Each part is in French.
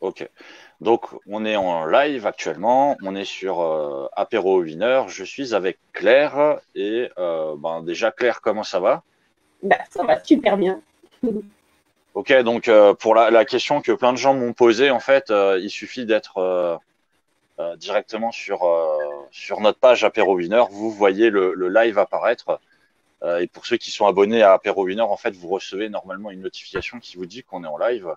Ok. Donc, on est en live actuellement. On est sur Apéro Winner. Je suis avec Claire. Et déjà, Claire, comment ça va? Bah, ça va super bien. Ok, donc pour la question que plein de gens m'ont posée, en fait, il suffit d'être directement sur notre page Apéro Winner. Vous voyez le live apparaître. Et pour ceux qui sont abonnés à Apéro Winner, en fait, vous recevez normalement une notification qui vous dit qu'on est en live.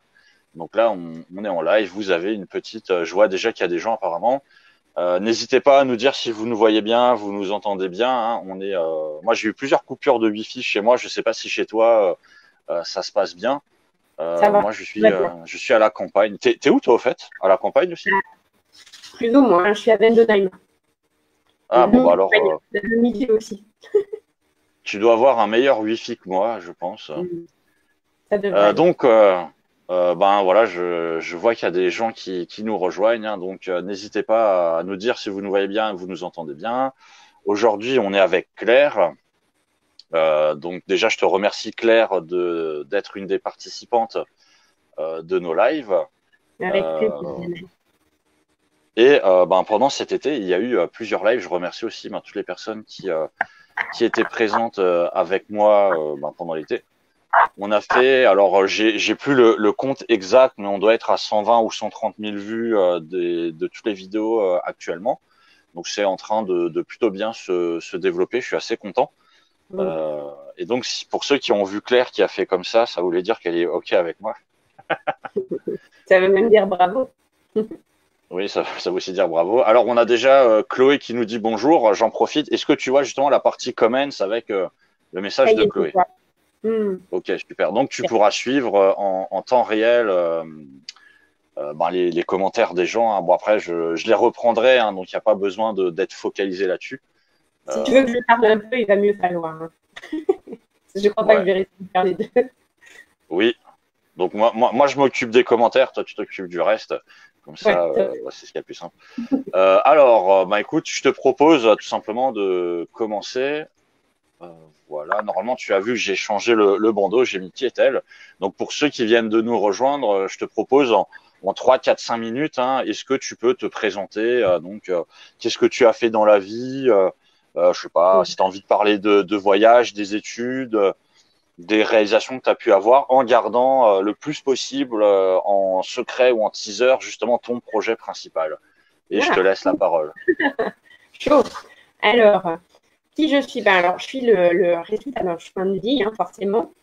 Donc là, on est en live. Vous avez une petite joie déjà qu'il y a des gens apparemment. N'hésitez pas à nous dire si vous nous voyez bien, vous nous entendez bien. Hein. Moi, j'ai eu plusieurs coupures de Wi-Fi chez moi. Je ne sais pas si chez toi ça se passe bien. Ça va, Moi, tout va bien. je suis à la campagne. T'es où toi au fait? À la campagne aussi? Plus ou moins, je suis à Vendenheim. Ah La bon bah alors, montagne, le midi aussi. tu dois avoir un meilleur Wi-Fi que moi, je pense. Ça devrait Euh, aller. donc, euh, ben voilà, je vois qu'il y a des gens qui nous rejoignent, hein, donc n'hésitez pas à nous dire si vous nous voyez bien, vous nous entendez bien. Aujourd'hui, on est avec Claire. Donc déjà, je te remercie Claire d'être une des participantes de nos lives. Avec Euh, plaisir. et pendant cet été, il y a eu plusieurs lives. Je remercie aussi toutes les personnes qui étaient présentes avec moi pendant l'été. On a fait, alors j'ai plus le compte exact, mais on doit être à 120 ou 130 000 vues de toutes les vidéos actuellement. Donc c'est en train de plutôt bien se développer. Je suis assez content. Mm. Et donc pour ceux qui ont vu Claire qui a fait comme ça voulait dire qu'elle est ok avec moi. Ça veut même dire bravo. Oui, ça veut aussi dire bravo. Alors on a déjà Chloé qui nous dit bonjour. J'en profite. Est-ce que tu vois justement la partie comments avec le Ça message y de est, je Chloé? vois. Mm. Ok, super. Donc tu pourras suivre en temps réel les commentaires des gens. Hein. Bon, après, je les reprendrai, hein, donc il n'y a pas besoin d'être focalisé là-dessus. Si tu veux que je parle un peu, il va mieux falloir. Hein. Je crois pas que je Ouais, vais réussir à faire les deux. oui. Donc moi, je m'occupe des commentaires, toi, tu t'occupes du reste. Comme Ouais, ça, top. c'est ce qu'il y a de plus simple. Écoute, je te propose tout simplement de commencer. Euh, voilà, normalement, tu as vu que j'ai changé le bandeau, j'ai mis Tietel. Donc, pour ceux qui viennent de nous rejoindre, je te propose en 3, 4, 5 minutes, hein, est-ce que tu peux te présenter qu'est-ce que tu as fait dans la vie je sais pas, Mm. si tu as envie de parler de voyage, des études, des réalisations que tu as pu avoir, en gardant le plus possible en secret ou en teaser, justement, ton projet principal. Et je te Ah, laisse la parole. chaud. Alors, qui je suis? Ben alors, je suis le résultat d'un chemin de vie, hein, forcément,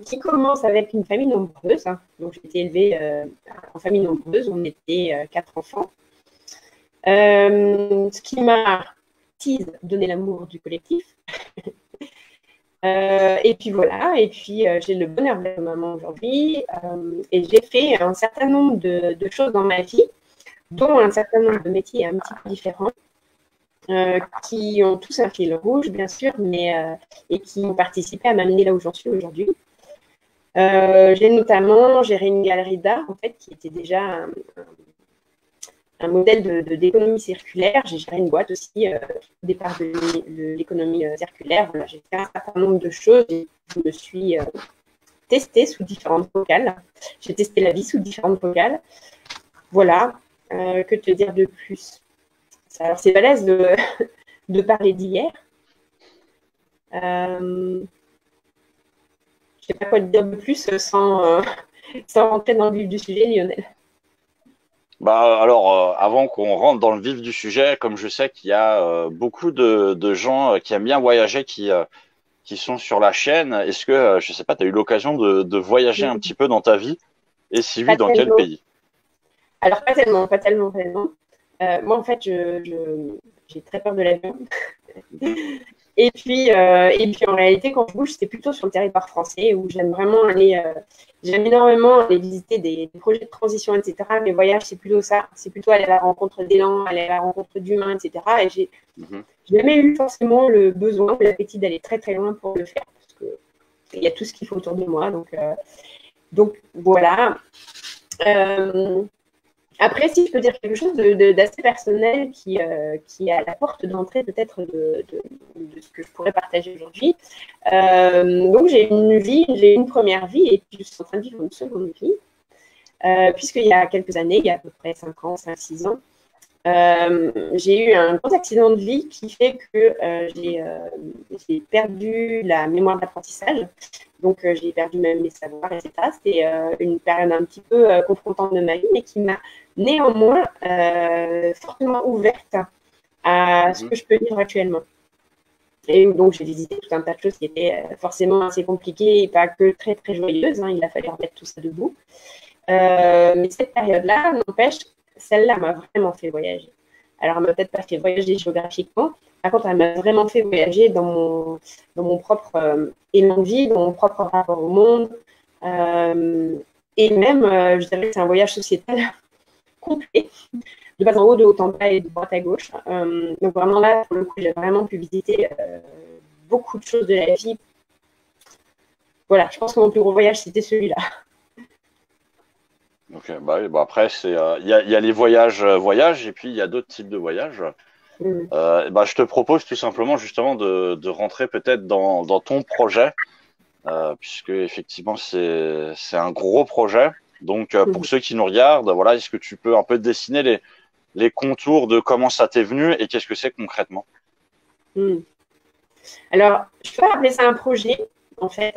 qui commence avec une famille nombreuse. Hein. Donc, j'ai été élevée en famille nombreuse. On était quatre enfants. Ce qui m'a donné l'amour du collectif. Et puis voilà, et puis j'ai le bonheur d'être maman aujourd'hui. Et j'ai fait un certain nombre de choses dans ma vie, dont un certain nombre de métiers un petit peu différents, qui ont tous un fil rouge, bien sûr, mais et qui ont participé à m'amener là où j'en suis aujourd'hui. J'ai notamment géré une galerie d'art, en fait, qui était déjà un modèle d'économie circulaire. J'ai géré une boîte aussi au départ de l'économie circulaire. Voilà, j'ai fait un certain nombre de choses et je me suis testée sous différentes focales. J'ai testé la vie sous différentes focales. Voilà, que te dire de plus? Alors, c'est balèze de parler d'hier. Je ne sais pas quoi te dire de plus sans rentrer dans le vif du sujet, Lionel. Avant qu'on rentre dans le vif du sujet, comme je sais qu'il y a beaucoup de gens qui aiment bien voyager, qui sont sur la chaîne, est-ce que, je sais pas, tu as eu l'occasion de voyager un petit peu dans ta vie? Et si oui, Pas dans quel tellement. pays? Alors, pas tellement, pas tellement, tellement. Moi, en fait, j'ai très peur de l'avion. Mhm. Et puis, en réalité, quand je bouge, c'est plutôt sur le territoire français où j'aime vraiment aller. J'aime énormément aller visiter des projets de transition, etc. Mes voyages, c'est plutôt ça. C'est plutôt aller à la rencontre d'élan, aller à la rencontre d'humains, etc. Et j'ai Mhm. jamais eu forcément le besoin ou l'appétit d'aller très, très loin pour le faire parce qu'il y a tout ce qu'il faut autour de moi. Donc voilà. Euh, Après, si je peux dire quelque chose d'assez personnel qui est à la porte d'entrée peut-être de ce que je pourrais partager aujourd'hui. Donc, j'ai une première vie et puis je suis en train de vivre une seconde vie. puisqu'il y a quelques années, il y a à peu près 5 ans, 5-6 ans, j'ai eu un gros accident de vie qui fait que j'ai perdu la mémoire d'apprentissage. Donc, j'ai perdu même mes savoirs, etc. C'était une période un petit peu confrontante de ma vie, mais qui m'a néanmoins fortement ouverte à ce que je peux vivre actuellement. Et donc, j'ai visité tout un tas de choses qui étaient forcément assez compliquées et pas que très, très joyeuses. Hein. Il a fallu remettre tout ça debout. Mais cette période-là, n'empêche, celle-là m'a vraiment fait voyager. Alors, elle m'a peut-être pas fait voyager géographiquement. Par contre, elle m'a vraiment fait voyager dans mon propre élan de vie, dans mon propre rapport au monde. Et même, je dirais que c'est un voyage sociétal complet, de bas en haut, de haut en bas et de droite à gauche. Donc, vraiment là, pour le coup, j'ai vraiment pu visiter beaucoup de choses de la vie. Voilà, je pense que mon plus gros voyage, c'était celui-là. Ok, bah oui, bah après, il y a les voyages et puis il y a d'autres types de voyages. Bah, je te propose tout simplement justement de rentrer peut-être dans ton projet, puisque effectivement c'est un gros projet. Donc pour ceux qui nous regardent, voilà, est-ce que tu peux un peu dessiner les contours de comment ça t'est venu et qu'est-ce que c'est concrètement? Alors, je peux appeler ça un projet, en fait.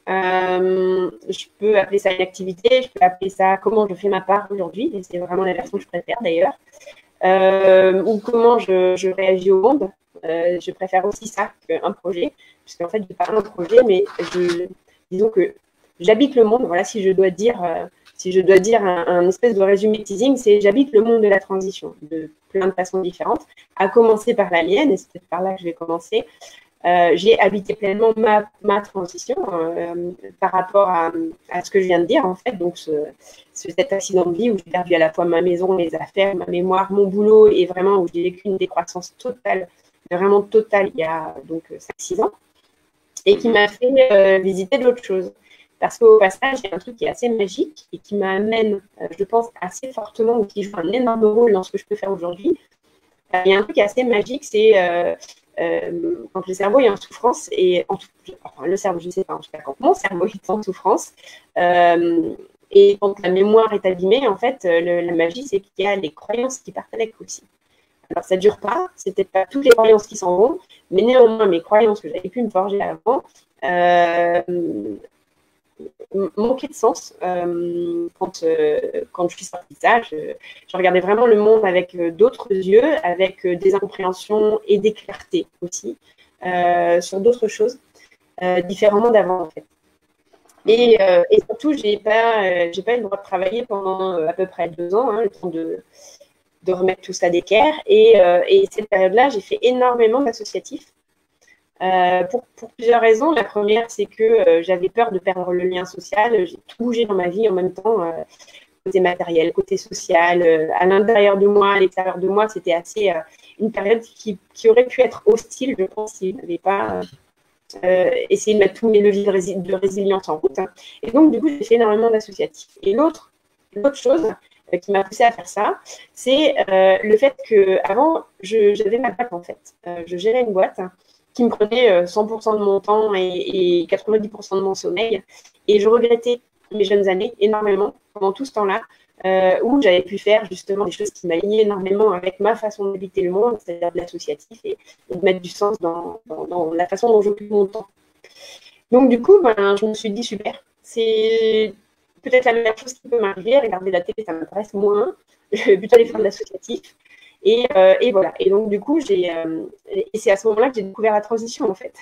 Je peux appeler ça une activité, je peux appeler ça comment je fais ma part aujourd'hui, et c'est vraiment la version que je préfère d'ailleurs, ou comment je réagis au monde. Je préfère aussi ça qu'un projet, parce qu'en fait, je parle d'un projet, mais disons que j'habite le monde. Voilà, si je dois dire un espèce de résumé teasing, c'est j'habite le monde de la transition de plein de façons différentes, à commencer par la mienne, et c'est peut-être par là que je vais commencer. J'ai habité pleinement ma transition par rapport à ce que je viens de dire, en fait. Donc, cet accident de vie où j'ai perdu à la fois ma maison, mes affaires, ma mémoire, mon boulot, et vraiment où j'ai vécu une décroissance totale, vraiment totale, il y a donc 5-6 ans, et qui m'a fait visiter d'autres choses. Parce qu'au passage, il y a un truc qui est assez magique et qui m'amène, je pense, assez fortement, ou qui joue un énorme rôle dans ce que je peux faire aujourd'hui. Il y a un truc qui est assez magique, c'est quand le cerveau est en souffrance, et enfin, le cerveau, je ne sais pas, en tout cas, quand mon cerveau est en souffrance, et quand la mémoire est abîmée, en fait, la magie, c'est qu'il y a les croyances qui partent avec aussi. Alors, ça ne dure pas, c'est peut-être pas toutes les croyances qui s'en vont, mais néanmoins, mes croyances que j'avais pu me forger avant, manquait de sens quand je suis sortie de ça. Je regardais vraiment le monde avec d'autres yeux, avec des incompréhensions et des clartés aussi sur d'autres choses, différemment d'avant en fait. Et surtout, j'ai pas eu le droit de travailler pendant à peu près 2 ans, hein, le temps de remettre tout ça d'équerre. Et cette période-là, j'ai fait énormément d'associatifs. Pour plusieurs raisons. La première, c'est que j'avais peur de perdre le lien social. J'ai tout bougé dans ma vie en même temps, côté matériel, côté social, à l'intérieur de moi, à l'extérieur de moi. C'était assez une période qui aurait pu être hostile, je pense, si je n'avais pas essayé de mettre tous mes leviers de résilience en route. Et donc, du coup, j'ai fait énormément d'associatifs. Et l'autre chose qui m'a poussée à faire ça, c'est le fait qu'avant, j'avais ma boîte, en fait. Je gérais une boîte qui me prenait 100% de mon temps et 90% de mon sommeil. Et je regrettais mes jeunes années énormément pendant tout ce temps-là, où j'avais pu faire justement des choses qui m'alignaient énormément avec ma façon d'habiter le monde, c'est-à-dire de l'associatif, et de mettre du sens dans la façon dont j'occupe mon temps. Donc du coup, je me suis dit, super, c'est peut-être la meilleure chose qui peut m'arriver. Regarder la télé, ça m'intéresse moins. Je vais plutôt aller faire de l'associatif. Et voilà. Et donc, du coup, et c'est à ce moment-là que j'ai découvert la transition, en fait.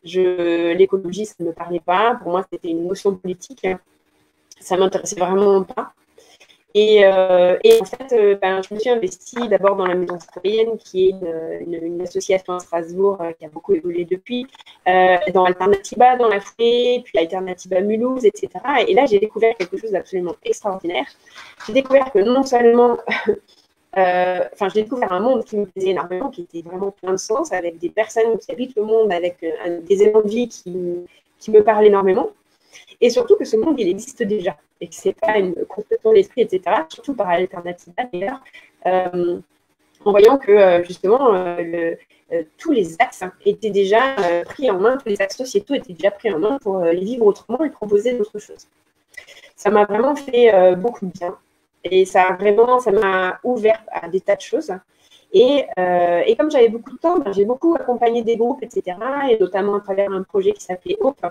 L'écologie, ça ne me parlait pas. Pour moi, c'était une notion politique. Ça ne m'intéressait vraiment pas. Et en fait, je me suis investie d'abord dans la Maison citoyenne, qui est une association à Strasbourg qui a beaucoup évolué depuis, dans Alternativa, dans la foulée, puis Alternativa Mulhouse, etc. Et là, j'ai découvert quelque chose d'absolument extraordinaire. J'ai découvert que non seulement... j'ai découvert un monde qui me plaisait énormément, qui était vraiment plein de sens, avec des personnes qui habitent le monde, avec des élans de vie qui me parlent énormément. Et surtout que ce monde, il existe déjà. Et que ce n'est pas une construction d'esprit, etc. Surtout par Alternativa, d'ailleurs. En voyant que, justement, tous les axes étaient déjà pris en main, tous les axes sociétaux étaient déjà pris en main pour les vivre autrement et proposer d'autres choses. ça m'a vraiment fait beaucoup de bien. Et ça m'a ouvert à des tas de choses. Et comme j'avais beaucoup de temps, ben, j'ai beaucoup accompagné des groupes, etc. Et notamment à travers un projet qui s'appelait Hope,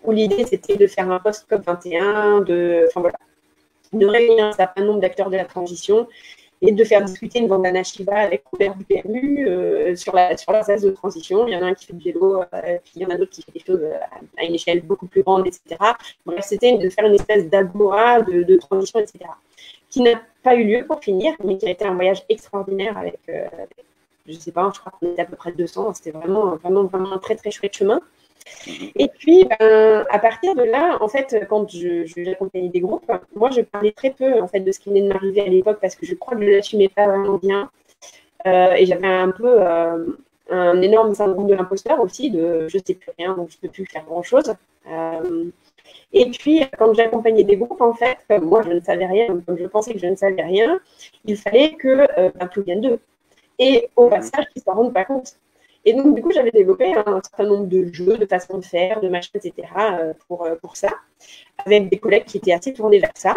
où l'idée c'était de faire un post-COP21, enfin, voilà, de réunir un certain nombre d'acteurs de la transition et de faire discuter une bandana Shiva avec Robert du PMU sur la phase de transition. Il y en a un qui fait du vélo, puis il y en a d'autres qui font des choses à une échelle beaucoup plus grande, etc. Bref, c'était de faire une espèce d'agora de transition, etc. Qui n'a pas eu lieu pour finir, mais qui a été un voyage extraordinaire avec je ne sais pas, je crois qu'on était à peu près 200. C'était vraiment, vraiment, vraiment un très, très chouette chemin. Et puis, ben, à partir de là, en fait, quand j'accompagnais des groupes, moi, je parlais très peu en fait, de ce qui venait de m'arriver à l'époque parce que je crois que je ne l'assumais pas vraiment bien. Et j'avais un peu un énorme syndrome de l'imposteur aussi, de je ne sais plus rien, donc je ne peux plus faire grand-chose. Et puis, quand j'accompagnais des groupes, en fait, comme moi, je ne savais rien, comme je pensais que je ne savais rien, il fallait que tout vienne d'eux. Et au passage, ils ne s'en rendent pas compte. Et donc, du coup, j'avais développé un certain nombre de jeux, de façons de faire, de machins, etc. Pour ça, avec des collègues qui étaient assez tournés vers ça,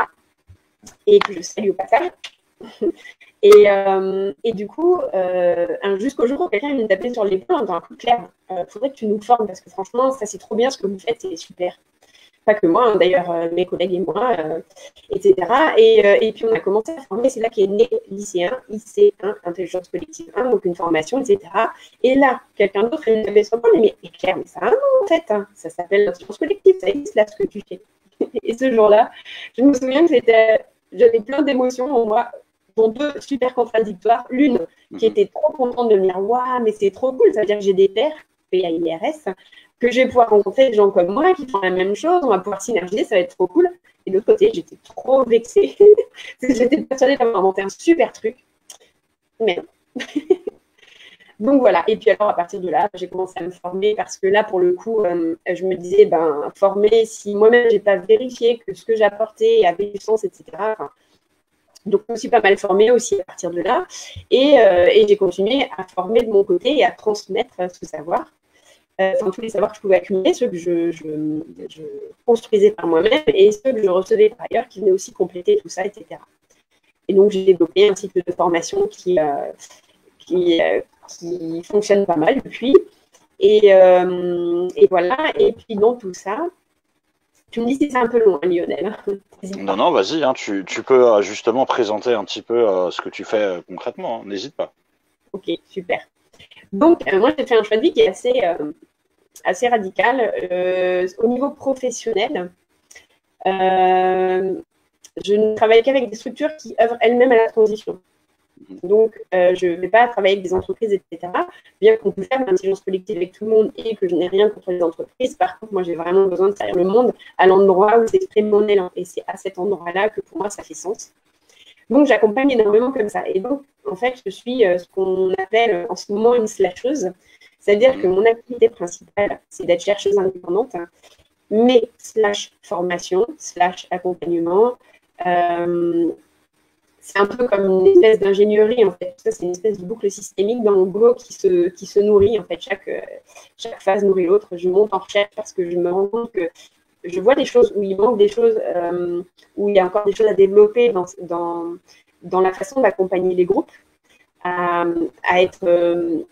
et que je salue au passage. Et du coup, jusqu'au jour où quelqu'un vient me taper sur l'épaule en disant, Claire, il faudrait que tu nous formes, parce que franchement, ça c'est trop bien ce que vous faites, c'est super. Pas que moi, hein, d'ailleurs, mes collègues et moi, etc. Et puis, on a commencé à former. C'est là qu'est né lycéen, IC1, Intelligence Collective 1, donc une formation, etc. Et là, quelqu'un d'autre est venu sur le mais Claire, mais ça a un nom, en fait. Hein. Ça s'appelle l'intelligence collective, ça existe là, ce que tu fais. Et ce jour-là, je me souviens que j'avais plein d'émotions en moi, dont deux super contradictoires. L'une qui était trop contente de me dire, waouh, mais c'est trop cool, ça veut dire que j'ai des pairs, PAIRS, que je vais pouvoir rencontrer des gens comme moi qui font la même chose, on va pouvoir synergiser, ça va être trop cool. Et de l'autre côté, j'étais trop vexée. J'étais persuadée d'avoir inventé un super truc. Mais non. Donc voilà. Et puis alors, à partir de là, j'ai commencé à me former parce que là, pour le coup, je me disais, ben, former, si moi-même, je n'ai pas vérifié que ce que j'apportais avait du sens, etc. Enfin, donc, je me suis pas mal formée aussi à partir de là. Et j'ai continué à former de mon côté et à transmettre ce savoir. Enfin, tous les savoirs que je pouvais accumuler, ceux que je construisais par moi-même et ceux que je recevais par ailleurs qui venaient aussi compléter tout ça, etc. Et donc, j'ai développé un cycle de formation qui fonctionne pas mal depuis. Et voilà. Et puis, dans tout ça, tu me dis si c'est un peu long, hein, Lionel. Non, vas-y, hein, tu peux justement présenter un petit peu ce que tu fais concrètement, hein, n'hésite pas. Ok, super. Donc, moi, j'ai fait un choix de vie qui est assez radical. Au niveau professionnel, je ne travaille qu'avec des structures qui œuvrent elles-mêmes à la transition. Donc, je ne vais pas travailler avec des entreprises, etc. Bien qu'on puisse faire l'intelligence collective avec tout le monde et que je n'ai rien contre les entreprises. Par contre, moi, j'ai vraiment besoin de servir le monde à l'endroit où s'exprime mon élan. Et c'est à cet endroit-là que pour moi, ça fait sens. Donc, j'accompagne énormément comme ça. Et donc, en fait, je suis ce qu'on appelle en ce moment une slasheuse. C'est-à-dire que mon activité principale, c'est d'être chercheuse indépendante, mais /formation, /accompagnement. C'est un peu comme une espèce d'ingénierie, en fait. Ça, c'est une espèce de boucle systémique dans mon boulot qui se nourrit, en fait. Chaque phase nourrit l'autre. Je monte en recherche parce que je me rends compte que je vois des choses où il manque des choses, où il y a encore des choses à développer dans la façon d'accompagner les groupes, à être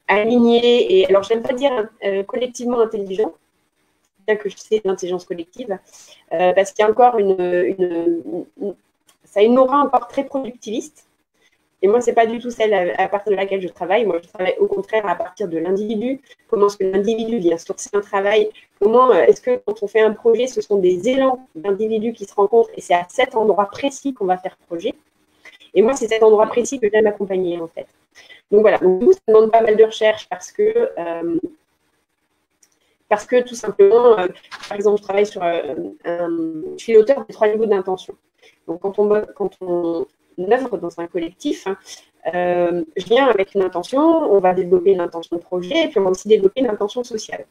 alignés. Et alors, je n'aime pas dire collectivement intelligent, bien que je sais l'intelligence collective, parce qu'il y a encore ça a une aura encore très productiviste. Et moi, ce n'est pas du tout celle à partir de laquelle je travaille. Moi, je travaille au contraire à partir de l'individu. Comment est-ce que l'individu vient sourcer un travail? Comment est-ce que quand on fait un projet, ce sont des élans d'individus qui se rencontrent et c'est à cet endroit précis qu'on va faire projet. Et moi, c'est cet endroit précis que j'aime accompagner, en fait. Donc voilà, donc, ça demande pas mal de recherche parce que tout simplement, par exemple, je travaille je suis l'auteur des 3 niveaux d'intention. Donc, quand on œuvre dans un collectif, je viens avec une intention, on va développer une intention de projet, et puis on va aussi développer une intention sociale.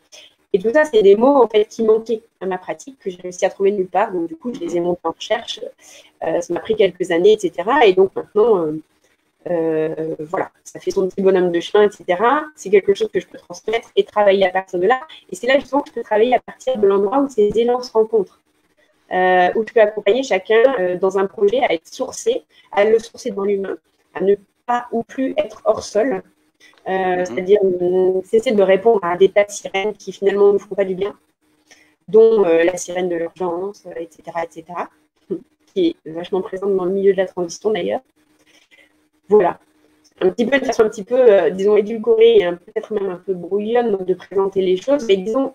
Et tout ça, c'est des mots en fait qui manquaient à ma pratique, que j'ai réussi à trouver nulle part. Donc, du coup, je les ai montés en recherche. Ça m'a pris quelques années, etc. Et donc, maintenant, Voilà, ça fait son petit bonhomme de chemin, etc. C'est quelque chose que je peux transmettre et travailler à partir de là. Et c'est là justement que je peux travailler à partir de l'endroit où ces élans se rencontrent. Où je peux accompagner chacun dans un projet à être sourcé, à le sourcer dans l'humain, à ne pas ou plus être hors sol, c'est-à-dire cesser de répondre à des tas de sirènes qui finalement ne font pas du bien, dont la sirène de l'urgence, etc., etc., qui est vachement présente dans le milieu de la transition d'ailleurs. Voilà, un petit peu de façon un petit peu, disons, édulcorée et peut-être même un peu brouillonne de présenter les choses, mais disons,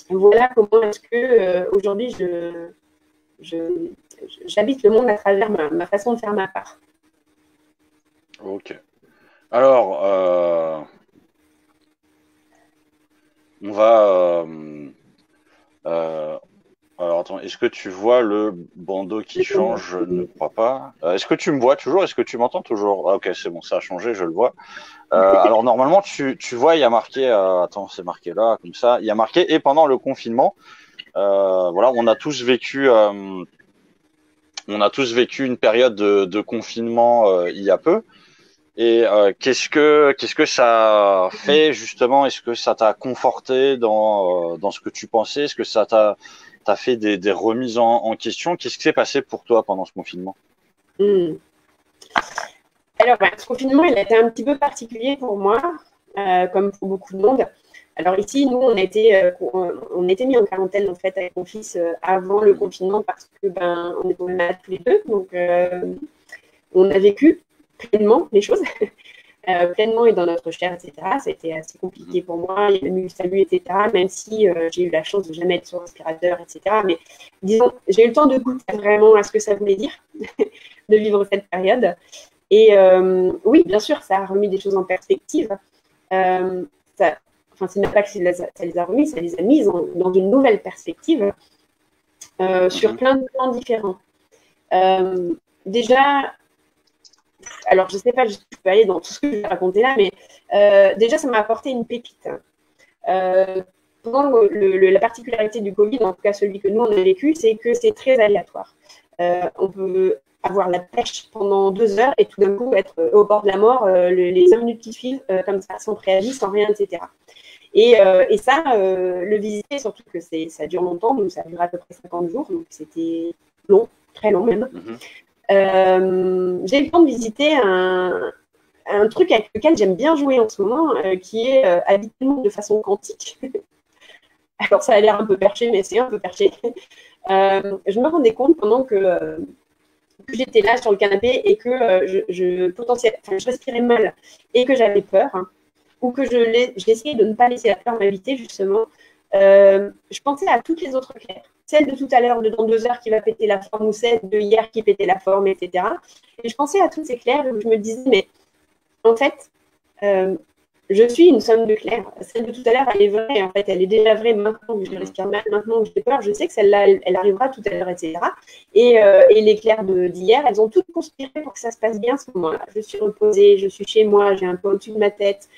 voilà comment est-ce que aujourd'hui j'habite le monde à travers ma façon de faire ma part. Ok. Alors, on va... alors, attends, est-ce que tu vois le bandeau qui change? Je ne crois pas. Est-ce que tu me vois toujours? Est-ce que tu m'entends toujours? Ah, ok, c'est bon, ça a changé, je le vois. Alors, normalement, tu vois, il y a marqué... attends, c'est marqué là, comme ça. Il y a marqué « Et pendant le confinement ». Voilà, on a tous vécu une période de confinement il y a peu. Et qu'est-ce que ça fait justement? Est-ce que ça t'a conforté dans ce que tu pensais? Est-ce que ça t'a fait des remises en question? Qu'est-ce qui s'est passé pour toi pendant ce confinement? Alors, ce confinement, il a été un petit peu particulier pour moi, comme pour beaucoup de monde. Alors ici, nous, on était mis en quarantaine en fait avec mon fils avant le confinement parce que on est tombés malades tous les deux, donc on a vécu pleinement les choses, pleinement et dans notre chair, etc. C'était assez compliqué pour moi. Il y a eu le salut, etc. Même si j'ai eu la chance de jamais être sur respirateur, etc. Mais disons, j'ai eu le temps de goûter vraiment à ce que ça voulait dire de vivre cette période. Et oui, bien sûr, ça a remis des choses en perspective. C'est même pas que ça les a remis, ça les a mises dans une nouvelle perspective sur plein de plans différents. Déjà, alors je ne sais pas, je peux aller dans tout ce que je vais raconter là, mais déjà, ça m'a apporté une pépite. Pendant la particularité du Covid, en tout cas celui que nous, on a vécu, c'est que c'est très aléatoire. On peut avoir la pêche pendant 2 heures et tout d'un coup être au bord de la mort les 5 minutes qui suivent, comme ça, sans préavis, sans rien, etc. Et ça, le visiter, surtout que ça dure longtemps, donc ça dure à peu près 50 jours, donc c'était long, très long même. J'ai eu le temps de visiter un truc avec lequel j'aime bien jouer en ce moment, qui est habiter le monde de façon quantique. Alors ça a l'air un peu perché, mais c'est un peu perché. Je me rendais compte pendant que j'étais là sur le canapé et que je respirais mal et que j'avais peur, ou que j'essayais de ne pas laisser la peur m'habiter, justement, je pensais à toutes les autres clairs. Celle de tout à l'heure, de dans 2 heures, qui va péter la forme, ou celle de hier qui pétait la forme, etc. Et je pensais à toutes ces clairs où je me disais, mais en fait, je suis une somme de clairs. Celle de tout à l'heure, elle est vraie. En fait, elle est déjà vraie maintenant que je respire mal, maintenant que j'ai peur. Je sais que celle-là, elle arrivera tout à l'heure, etc. Et les clairs d'hier, elles ont toutes conspiré pour que ça se passe bien à ce moment-là. Je suis reposée, je suis chez moi, j'ai un peu au-dessus de ma tête.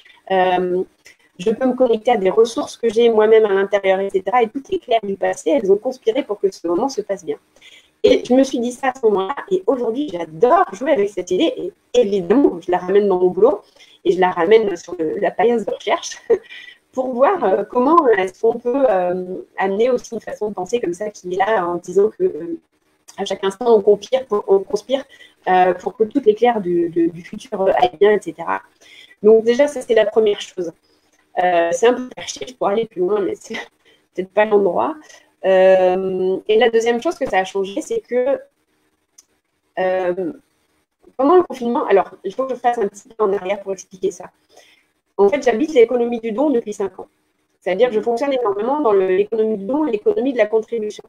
Je peux me connecter à des ressources que j'ai moi-même à l'intérieur, etc. Et toutes les clairs du passé, elles ont conspiré pour que ce moment se passe bien. Et je me suis dit ça à ce moment-là. Et aujourd'hui, j'adore jouer avec cette idée. Et évidemment, je la ramène dans mon boulot et je la ramène sur la paillasse de recherche pour voir comment est-ce qu'on peut amener aussi une façon de penser comme ça qui est là en disant que à chaque instant, on conspire pour que toutes les clairs du futur aillent bien, etc. Donc déjà, ça, c'est la première chose. C'est un peu perché, je pourrais aller plus loin, mais c'est peut-être pas l'endroit. Et la deuxième chose que ça a changé, c'est que pendant le confinement, alors il faut que je fasse un petit pas en arrière pour expliquer ça. En fait, j'habite l'économie du don depuis 5 ans. C'est-à-dire que je fonctionne énormément dans l'économie du don et l'économie de la contribution.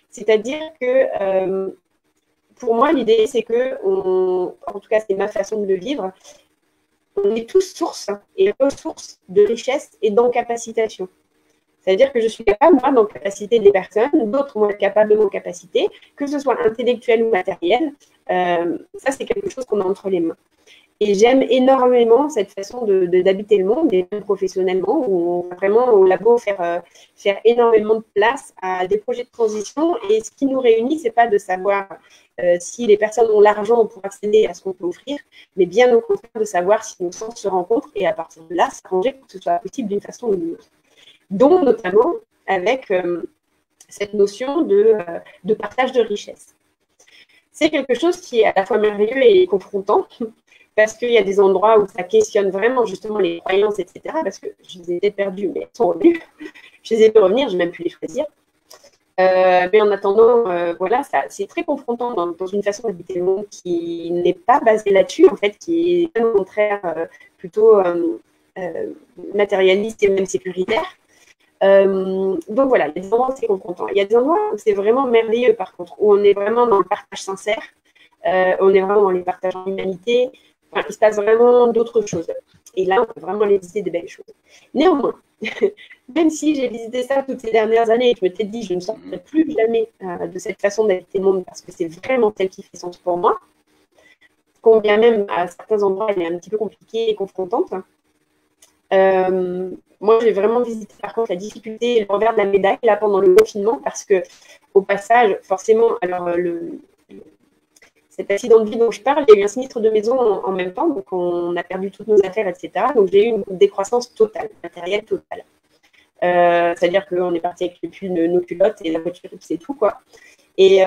C'est-à-dire que pour moi, l'idée, c'est que, en tout cas, c'est ma façon de le vivre, on est tous sources et ressources de richesse et d'encapacitation. C'est-à-dire que je suis capable, moi, d'encapaciter des personnes, d'autres vont être capables de mon capacité, que ce soit intellectuel ou matériel. Ça, c'est quelque chose qu'on a entre les mains. Et j'aime énormément cette façon d'habiter le monde, et même professionnellement, où on va vraiment au labo faire énormément de place à des projets de transition. Et ce qui nous réunit, c'est pas de savoir si les personnes ont l'argent pour accéder à ce qu'on peut offrir, mais bien au contraire de savoir si nos sens se rencontrent et à partir de là, s'arranger pour que ce soit possible d'une façon ou d'une autre. Dont notamment avec cette notion de partage de richesse. C'est quelque chose qui est à la fois merveilleux et confrontant, parce qu'il y a des endroits où ça questionne vraiment justement les croyances, etc. Parce que je les ai peut-être perdues, mais elles sont revenues. Je les ai pu revenir, j'ai même pu les choisir. Mais en attendant, voilà, c'est très confrontant dans une façon d'habiter le monde qui n'est pas basée là-dessus, en fait, qui est au contraire plutôt matérialiste et même sécuritaire. Donc voilà, il y a des endroits où c'est confrontant. Il y a des endroits où c'est vraiment merveilleux, par contre, où on est vraiment dans le partage sincère, on est vraiment dans les partages en humanité. Enfin, il se passe vraiment d'autres choses. Et là, on peut vraiment aller visiter des belles choses. Néanmoins, même si j'ai visité ça toutes ces dernières années et que je m'étais dit je ne sortirai plus jamais de cette façon d'habiter le monde parce que c'est vraiment celle qui fait sens pour moi, combien même à certains endroits elle est un petit peu compliquée et confrontante. Moi, j'ai vraiment visité par contre la difficulté et le revers de la médaille là pendant le confinement parce que au passage, forcément, alors cet accident de vie dont je parle, il y a eu un sinistre de maison en même temps, donc on a perdu toutes nos affaires, etc. Donc j'ai eu une décroissance totale, matérielle totale. C'est-à-dire qu'on est parti avec nos culottes et la voiture, c'est tout, quoi. Et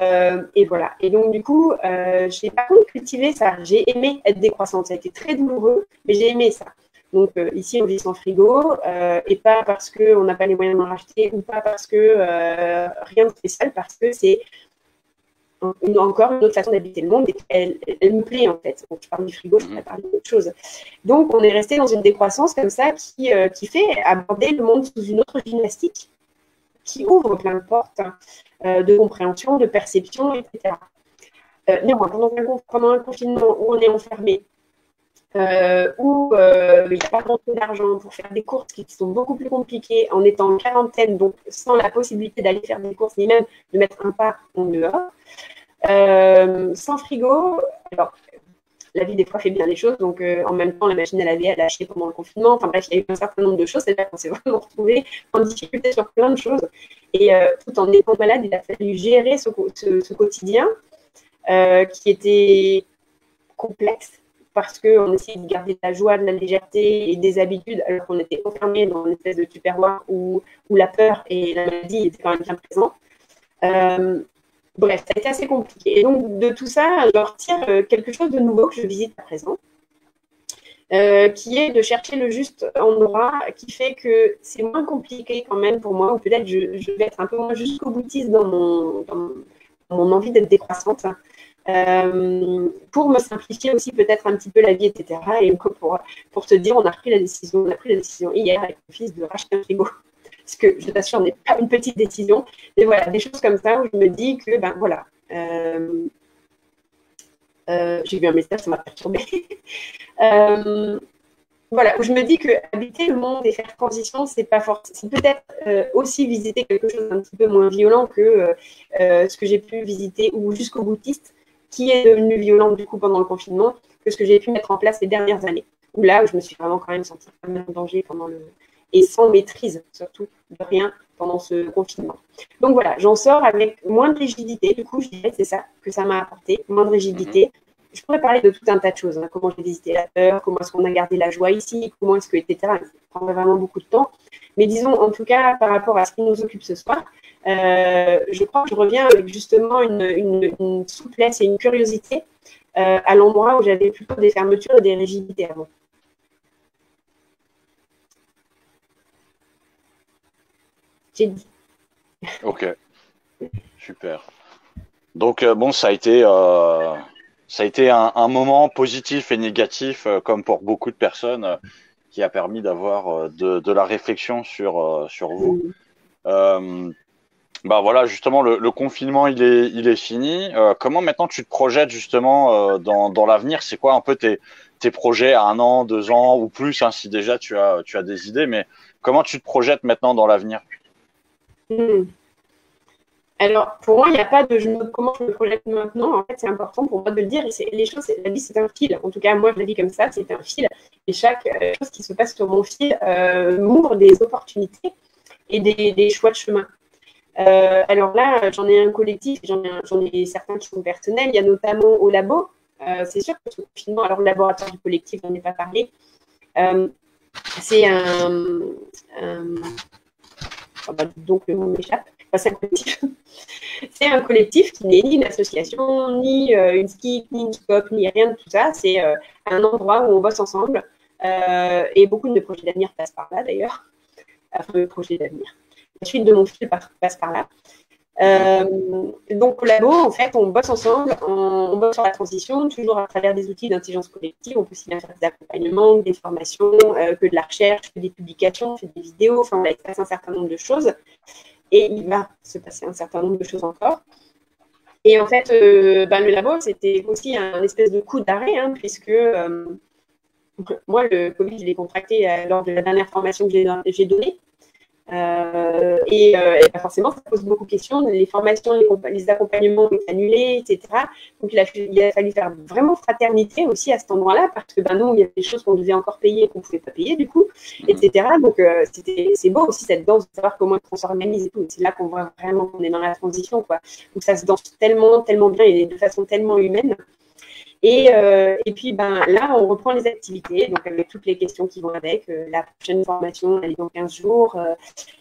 voilà. Et donc, du coup, j'ai par contre cultivé ça. J'ai aimé être décroissante. Ça a été très douloureux, mais j'ai aimé ça. Donc, ici, on vit sans frigo, et pas parce qu'on n'a pas les moyens d'en racheter, ou pas parce que rien de spécial, parce que c'est encore une autre façon d'habiter le monde et elle me plaît en fait. Donc, je parle du frigo, je pourrais parler d'autre chose. Donc, on est resté dans une décroissance comme ça qui fait aborder le monde sous une autre gymnastique qui ouvre plein de portes de compréhension, de perception, etc. Néanmoins, pendant un confinement où on est enfermé, où il n'y a pas grand-chose d'argent pour faire des courses qui sont beaucoup plus compliquées en étant en quarantaine, donc sans la possibilité d'aller faire des courses, ni même de mettre un pas en dehors, sans frigo. Alors, la vie des fois fait bien les choses, donc en même temps la machine à laver a lâché pendant le confinement, enfin bref, il y a eu un certain nombre de choses, c'est-à-dire qu'on s'est vraiment retrouvé en difficulté sur plein de choses, et tout en étant malade, il a fallu gérer ce quotidien qui était complexe, parce qu'on essayait de garder de la joie, de la légèreté et des habitudes, alors qu'on était enfermé dans une espèce de tupperware où la peur et la maladie étaient quand même bien présents. Bref, ça a été assez compliqué. Et donc, de tout ça, je retire quelque chose de nouveau que je visite à présent, qui est de chercher le juste endroit, qui fait que c'est moins compliqué quand même pour moi, ou peut-être je vais être un peu moins jusqu'au boutiste dans mon envie d'être décroissante, pour me simplifier aussi peut-être un petit peu la vie, etc. Et pour te dire, on a pris la décision hier avec mon fils de racheter un frigo. Ce que je t'assure n'est pas une petite décision. Et voilà, des choses comme ça où je me dis que, ben voilà, j'ai vu un message, ça m'a perturbée. Voilà, où je me dis que habiter le monde et faire transition, c'est pas forcément, c'est peut-être aussi visiter quelque chose d'un petit peu moins violent que ce que j'ai pu visiter ou jusqu'au boutiste, qui est devenu violent du coup pendant le confinement, que ce que j'ai pu mettre en place les dernières années. Où là, où je me suis vraiment quand même sentie en danger pendant et sans maîtrise, surtout, de rien pendant ce confinement. Donc voilà, j'en sors avec moins de rigidité. Du coup, je dirais que c'est ça que ça m'a apporté, moins de rigidité. Je pourrais parler de tout un tas de choses. Hein. Comment j'ai visité la peur, comment est-ce qu'on a gardé la joie ici, comment est-ce que, etc. Ça prendrait vraiment beaucoup de temps. Mais disons, en tout cas, par rapport à ce qui nous occupe ce soir, je crois que je reviens avec justement une souplesse et une curiosité à l'endroit où j'avais plutôt des fermetures et des rigidités avant. J'ai dit. Ok, super. Donc bon, ça a été un moment positif et négatif, comme pour beaucoup de personnes, qui a permis d'avoir de la réflexion sur vous. Bah voilà, justement, le confinement, il est fini. Comment maintenant tu te projettes justement dans l'avenir? C'est quoi un peu tes projets à 1 an, 2 ans ou plus, hein, si déjà tu as des idées, mais comment tu te projettes maintenant dans l'avenir? Alors, pour moi, il n'y a pas de comment je me projette maintenant. En fait, c'est important pour moi de le dire. Et les choses, la vie, c'est un fil. En tout cas, moi, je la vis comme ça, c'est un fil. Et chaque chose qui se passe sur mon fil m'ouvre des opportunités et des choix de chemin. Alors là, j'en ai un collectif, j'en ai certains qui sont personnels. Il y a notamment au labo. C'est sûr que ce confinement, alors le laboratoire du collectif, j'en ai pas parlé. C'est donc le mot m'échappe. Enfin, c'est un collectif. C'est un collectif qui n'est ni une association, ni une SCIC, ni une SCOP, ni rien de tout ça. C'est un endroit où on bosse ensemble. Et beaucoup de mes projets d'avenir passent par là, d'ailleurs. Enfin, mes projets d'avenir. La suite de mon fil passe par là. Donc, au labo, en fait, on bosse ensemble, on bosse sur la transition, toujours à travers des outils d'intelligence collective. On peut aussi bien faire des accompagnements, des formations, que de la recherche, que des publications, que des vidéos. Enfin, il se passe un certain nombre de choses. Et il va se passer un certain nombre de choses encore. Et en fait, le labo, c'était aussi un espèce de coup d'arrêt, hein, puisque moi, le Covid, je l'ai contracté lors de la dernière formation que j'ai donnée. Et forcément, ça pose beaucoup de questions. Les formations, les accompagnements ont été annulés, etc. Donc, il a fallu faire vraiment fraternité aussi à cet endroit-là, parce que nous, il y avait des choses qu'on devait encore payer et qu'on ne pouvait pas payer, du coup, etc. Donc, c'est beau aussi cette danse de savoir comment on s'organise et tout. C'est là qu'on voit vraiment qu'on est dans la transition, quoi. Donc, ça se danse tellement, tellement bien et de façon tellement humaine. Et puis, là, on reprend les activités, donc avec toutes les questions qui vont avec. La prochaine formation, elle est dans 15 jours,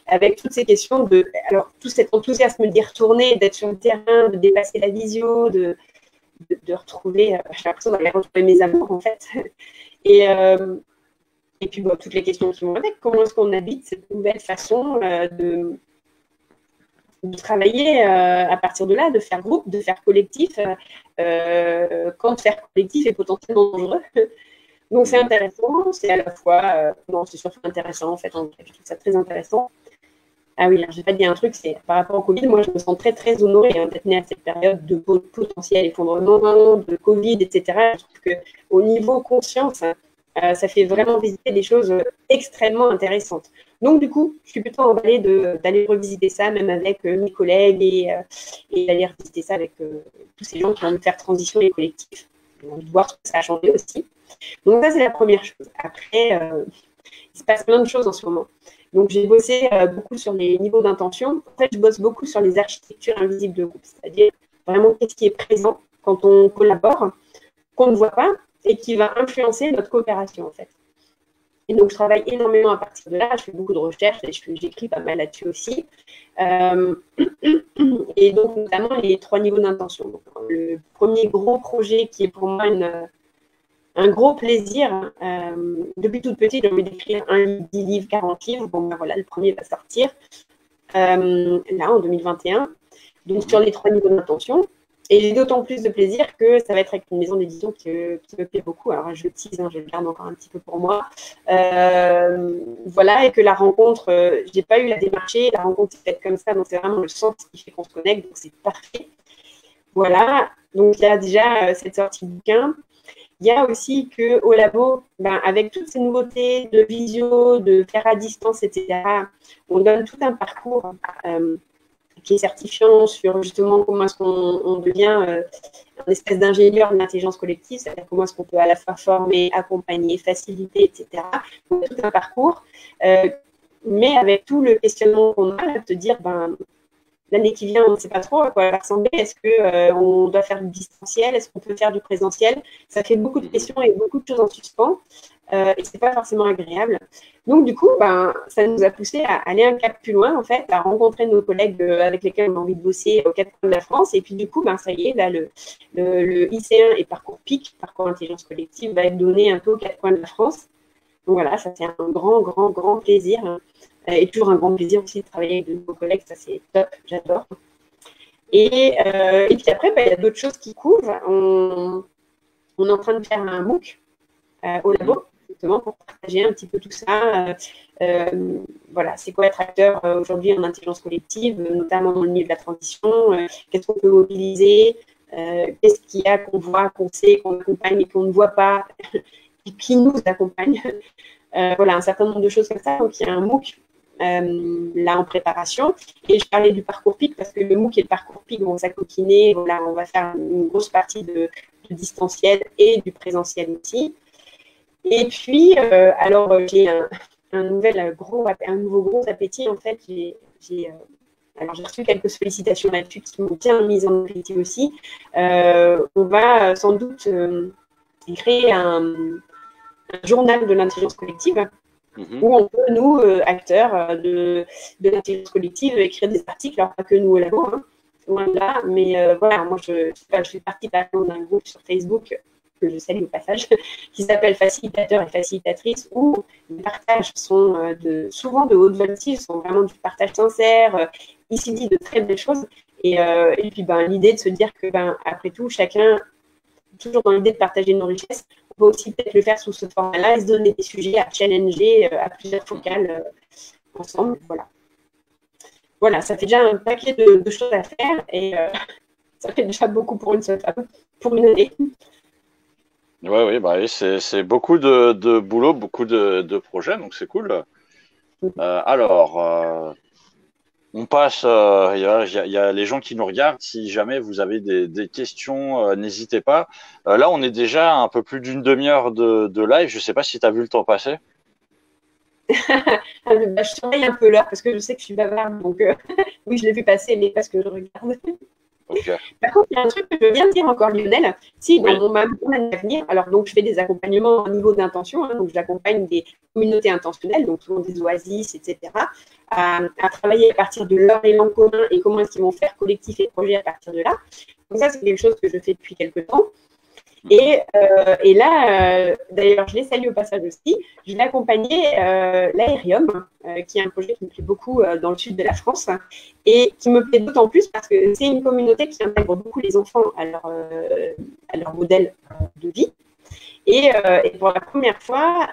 avec toutes ces questions alors, tout cet enthousiasme d'y retourner, d'être sur le terrain, de dépasser la visio, de retrouver, j'ai l'impression d'aller retrouver mes amours, en fait. Et puis, toutes les questions qui vont avec. Comment est-ce qu'on habite cette nouvelle façon de travailler à partir de là, de faire groupe, de faire collectif, quand faire collectif est potentiellement dangereux. Donc, c'est intéressant, c'est à la fois... non, c'est surtout intéressant, en fait, je trouve ça très intéressant. Ah oui, j'ai pas dit un truc, c'est par rapport au Covid, moi, je me sens très, très honorée d'être née à cette période de potentiel effondrement, de Covid, etc. Je trouve qu'au niveau conscience, ça fait vraiment visiter des choses extrêmement intéressantes. Donc, du coup, je suis plutôt emballée d'aller revisiter ça, même avec mes collègues, et d'aller revisiter ça avec tous ces gens qui vont me faire transition les collectifs. On va voir ce que ça a changé aussi. Donc, ça, c'est la première chose. Après, il se passe plein de choses en ce moment. Donc, j'ai bossé beaucoup sur les niveaux d'intention. En fait, je bosse beaucoup sur les architectures invisibles de groupe, c'est-à-dire vraiment qu'est-ce qui est présent quand on collabore, qu'on ne voit pas, et qui va influencer notre coopération, en fait. Et donc, je travaille énormément à partir de là. Je fais beaucoup de recherches et j'écris pas mal là-dessus aussi. Et donc, notamment, les 3 niveaux d'intention. Le premier gros projet qui est pour moi un gros plaisir. Depuis toute petite, j'ai envie d'écrire 10 livres, 40 livres. Bon, voilà, le premier va sortir là, en 2021. Donc, sur les 3 niveaux d'intention. Et j'ai d'autant plus de plaisir que ça va être avec une maison d'édition qui me plaît beaucoup. Alors, je tease, je le garde encore un petit peu pour moi. Voilà, et que la rencontre, j'ai pas eu la démarcher. La rencontre s'est faite comme ça, donc c'est vraiment le sens qui fait qu'on se connecte, donc c'est parfait. Voilà, donc il y a déjà cette sortie de bouquin. Il y a aussi qu'au labo, avec toutes ces nouveautés de visio, de faire à distance, etc., on donne tout un parcours qui est certifiant sur justement comment est-ce qu'on devient une espèce d'ingénieur de l'intelligence collective, c'est-à-dire comment est-ce qu'on peut à la fois former, accompagner, faciliter, etc. Donc, tout un parcours, mais avec tout le questionnement qu'on a, de te dire, l'année qui vient, on ne sait pas trop à quoi elle va ressembler. Est-ce qu'on doit faire du distanciel? Est-ce qu'on peut faire du présentiel? Ça fait beaucoup de questions et beaucoup de choses en suspens. Et ce n'est pas forcément agréable. Donc, du coup, ça nous a poussé à aller un cap plus loin, en fait, à rencontrer nos collègues avec lesquels on a envie de bosser aux 4 coins de la France. Et puis, du coup, ça y est, là, le IC1 et Parcours PIC, Parcours Intelligence Collective, va être donné un peu aux 4 coins de la France. Donc, voilà, ça, c'est un grand, grand, grand plaisir. Et toujours un grand plaisir aussi de travailler avec de nouveaux collègues. Ça, c'est top, j'adore. Et puis après, il y a d'autres choses qui couvrent. On est en train de faire un MOOC au labo, justement, pour partager un petit peu tout ça. Voilà, c'est quoi être acteur aujourd'hui en intelligence collective, notamment dans le milieu de la transition. Qu'est-ce qu'on peut mobiliser? Qu'est-ce qu'il y a qu'on voit, qu'on sait, qu'on accompagne et qu'on ne voit pas, et qui nous accompagne? Voilà, un certain nombre de choses comme ça. Donc, il y a un MOOC là en préparation. Et je parlais du parcours PIC parce que le MOOC et le parcours PIC vont s'acoquiner. Voilà, on va faire une grosse partie de distanciel et du présentiel aussi. Et puis, alors, j'ai un nouveau gros appétit. En fait, alors, j'ai reçu quelques sollicitations là-dessus qui m'ont bien mise en appétit aussi. On va sans doute créer un journal de l'intelligence collective où on peut, nous, acteurs de l'intelligence collective, écrire des articles, alors pas que nous au labo, hein, loin de là, mais voilà, moi, je fais partie par exemple d'un groupe sur Facebook que je salue au passage, qui s'appelle Facilitateurs et Facilitatrices, où les partages sont souvent de haute voltige, sont vraiment du partage sincère, ici dit de très belles choses, et puis l'idée de se dire que après tout, chacun, toujours dans l'idée de partager nos richesses, on peut aussi peut-être le faire sous ce format-là et se donner des sujets à challenger à plusieurs focales ensemble, voilà, ça fait déjà un paquet de choses à faire, et ça fait déjà beaucoup pour une seule femme, pour une année. Oui, c'est beaucoup de boulot, beaucoup de projets, donc c'est cool. Alors, on passe, il y a les gens qui nous regardent. Si jamais vous avez des questions, n'hésitez pas. Là, on est déjà un peu plus d'une demi-heure de live. Je ne sais pas si tu as vu le temps passer. Je surveille un peu l'heure parce que je sais que je suis bavarde. Donc, oui, je l'ai vu passer, mais parce que je regarde. Okay. Par contre, il y a un truc que je viens de dire encore, Lionel. Si, dans mon année à venir, alors donc je fais des accompagnements au niveau d'intention, hein, donc j'accompagne des communautés intentionnelles, donc souvent des oasis, etc., à travailler à partir de leur élan commun et comment est-ce qu'ils vont faire collectif et projet à partir de là. Donc ça, c'est quelque chose que je fais depuis quelques temps. Et là, d'ailleurs, je les salue au passage aussi. Je vais accompagner l'Aérium, qui est un projet qui me plaît beaucoup dans le sud de la France et qui me plaît d'autant plus parce que c'est une communauté qui intègre beaucoup les enfants à leur modèle de vie. Et pour la première fois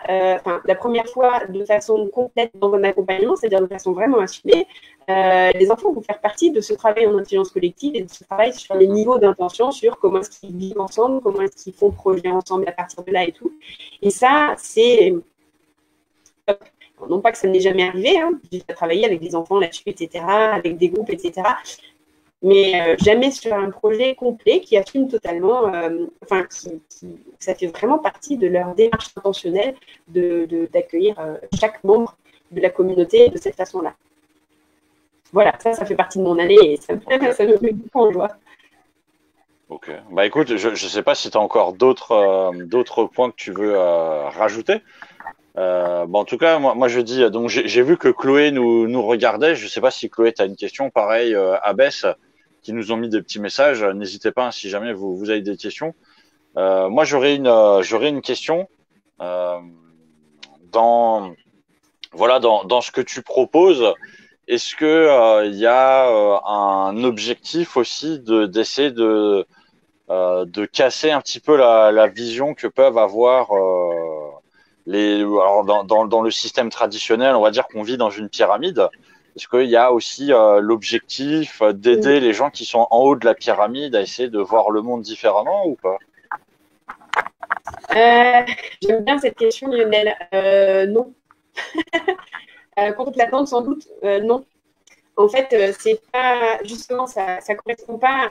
de façon complète dans un accompagnement, c'est-à-dire de façon vraiment assumée, les enfants vont faire partie de ce travail en intelligence collective et de ce travail sur les niveaux d'intention, sur comment est-ce qu'ils vivent ensemble, comment est-ce qu'ils font projet ensemble à partir de là et tout. Et ça, c'est top. Non pas que ça n'est jamais arrivé, hein. J'ai travaillé avec des enfants là-dessus, etc., avec des groupes, etc., mais jamais sur un projet complet qui assume totalement, ça fait vraiment partie de leur démarche intentionnelle d'accueillir chaque membre de la communauté de cette façon-là. Voilà, ça fait partie de mon année et ça me met beaucoup en joie. Ok. Bah écoute, je ne sais pas si tu as encore d'autres points que tu veux rajouter. En tout cas, moi je dis, donc j'ai vu que Chloé nous regardait. Je ne sais pas si Chloé, tu as une question. Pareil, Abès, qui nous ont mis des petits messages. N'hésitez pas, hein, si jamais vous avez des questions. Moi, j'aurais une question. Dans ce que tu proposes, est-ce que y a un objectif aussi d'essayer de casser un petit peu la vision que peuvent avoir alors dans le système traditionnel, on va dire qu'on vit dans une pyramide. Est-ce qu'il y a aussi l'objectif d'aider les gens qui sont en haut de la pyramide à essayer de voir le monde différemment ou pas? J'aime bien cette question, Lionel. Non. Contre l'attente, sans doute, non. En fait, c'est pas justement ça correspond pas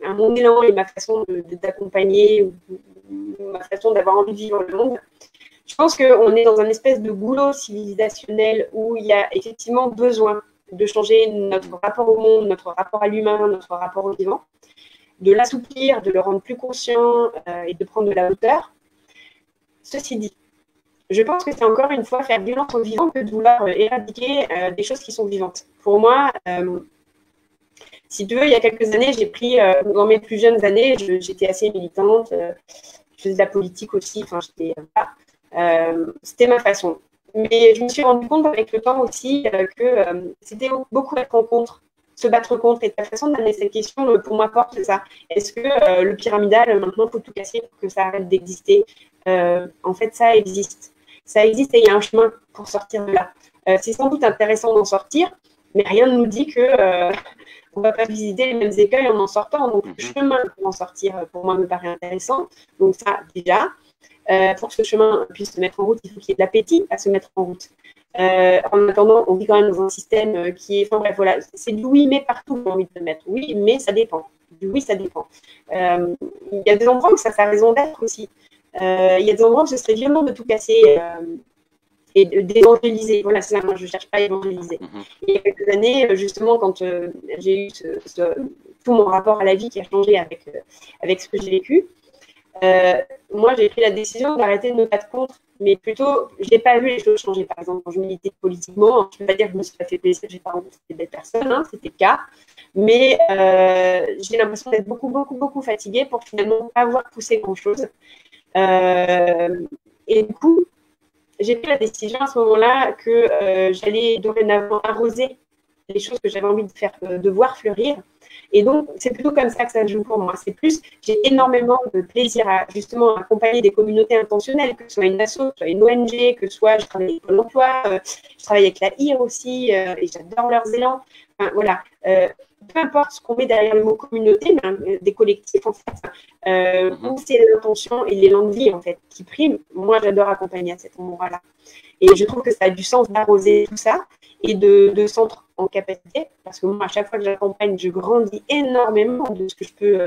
à mon élan et ma façon d'accompagner ou ma façon d'avoir envie de vivre le monde. Je pense qu'on est dans un espèce de goulot civilisationnel où il y a effectivement besoin de changer notre rapport au monde, notre rapport à l'humain, notre rapport au vivant, de l'assouplir, de le rendre plus conscient et de prendre de la hauteur. Ceci dit, je pense que c'est encore une fois faire violence au vivant que de vouloir éradiquer des choses qui sont vivantes. Pour moi, si tu veux, il y a quelques années, j'ai pris, dans mes plus jeunes années, j'étais assez militante, je faisais de la politique aussi, c'était ma façon. Mais je me suis rendu compte avec le temps aussi que c'était beaucoup être en contre, se battre contre. Et ta façon d'amener cette question, pour moi, porte ça. Est-ce que le pyramidal, maintenant, il faut tout casser pour que ça arrête d'exister? En fait, ça existe. Ça existe et il y a un chemin pour sortir de là. C'est sans doute intéressant d'en sortir, mais rien ne nous dit que on ne va pas visiter les mêmes écueils en sortant. Donc, le chemin pour en sortir, pour moi, me paraît intéressant. Donc, ça, déjà, pour que ce chemin puisse se mettre en route, il faut qu'il y ait de l'appétit à se mettre en route. En attendant, on vit quand même dans un système qui est… Enfin bref, voilà, c'est du oui, mais partout, j'ai envie de mettre. Oui, mais ça dépend. Du oui, ça dépend. Il y a des endroits où ça a raison d'être aussi. Il y a des endroits où ce serait violent de tout casser et d'évangéliser. Voilà, c'est ça, moi, je ne cherche pas à évangéliser. Il y a quelques années, justement, quand j'ai eu tout mon rapport à la vie qui a changé avec ce que j'ai vécu, moi, j'ai pris la décision d'arrêter de me battre contre, mais plutôt, je n'ai pas vu les choses changer. Par exemple, quand je militais politiquement, je ne peux pas dire que je me suis pas fait plaisir, je n'ai pas rencontré des personnes, hein, c'était le cas, mais j'ai l'impression d'être beaucoup, beaucoup, beaucoup fatiguée pour finalement pas avoir poussé grand-chose. Et du coup, j'ai pris la décision à ce moment-là que j'allais dorénavant arroser les choses que j'avais envie de voir fleurir. Et donc, c'est plutôt comme ça que ça se joue pour moi. C'est plus, j'ai énormément de plaisir à justement accompagner des communautés intentionnelles, que ce soit une asso, que ce soit une ONG, que ce soit, je travaille avec Pôle emploi, je travaille avec la IR aussi, et j'adore leurs élans. Enfin, voilà. Peu importe ce qu'on met derrière le mot communauté, mais des collectifs, en fait, où c'est l'intention et l'élan de vie, en fait, qui priment. Moi, j'adore accompagner à cet endroit-là. Et je trouve que ça a du sens d'arroser tout ça et de centre en capacité, parce que moi, à chaque fois que j'accompagne, je grandis énormément de ce que je peux